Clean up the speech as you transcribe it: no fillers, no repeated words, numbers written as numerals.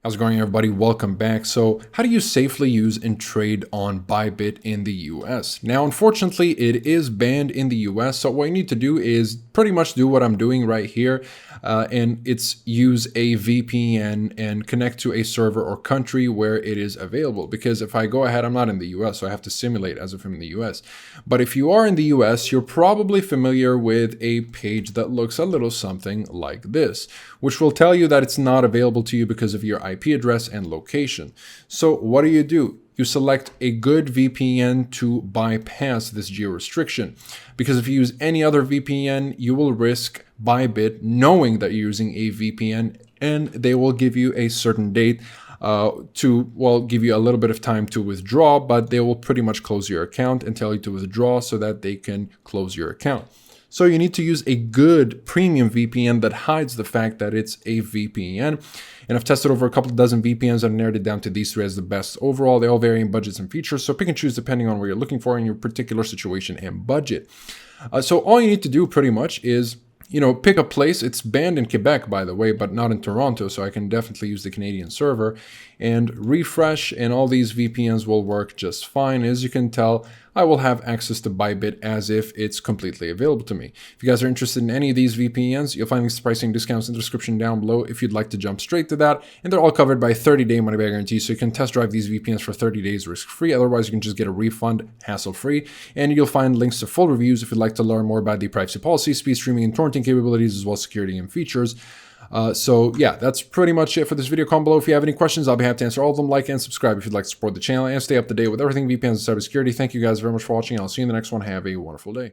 How's it going, everybody? Welcome back. So how do you safely use and trade on ByBit in the US? Now, unfortunately, it is banned in the US. So what you need to do is pretty much do what I'm doing right here. And it's use a VPN and connect to a server or country where it is available. Because if I go ahead, I'm not in the US, so I have to simulate as if I'm in the US. But if you are in the US, you're probably familiar with a page that looks a little something like this, which will tell you that it's not available to you because of your IP address and location. So what do? You select a good VPN to bypass this geo restriction. Because if you use any other VPN, you will risk ByBit knowing that you're using a VPN, and they will give you a certain date give you a little bit of time to withdraw, but they will pretty much close your account and tell you to withdraw so that they can close your account. So you need to use a good premium VPN that hides the fact that it's a VPN. And I've tested over a couple of dozen VPNs and narrowed it down to these three as the best overall. They all vary in budgets and features, so pick and choose depending on what you're looking for in your particular situation and budget. So all you need to do pretty much is pick a place. It's banned in Quebec, by the way, but not in Toronto, so I can definitely use the Canadian server and refresh, and all these VPNs will work just fine. As you can tell, I will have access to ByBit as if it's completely available to me. If you guys are interested in any of these VPNs, you'll find these pricing discounts in the description down below if you'd like to jump straight to that. And they're all covered by 30-day money-back guarantee, so you can test drive these VPNs for 30 days risk-free. Otherwise, you can just get a refund hassle-free. And you'll find links to full reviews if you'd like to learn more about the privacy policy, speed streaming, and torrenting capabilities, as well as security and features. So yeah, that's pretty much it for this video. Comment below if you have any questions. I'll be happy to answer all of them. Like and subscribe if you'd like to support the channel and stay up to date with everything VPNs and cybersecurity. Thank you guys very much for watching. I'll see you in the next one. Have a wonderful day.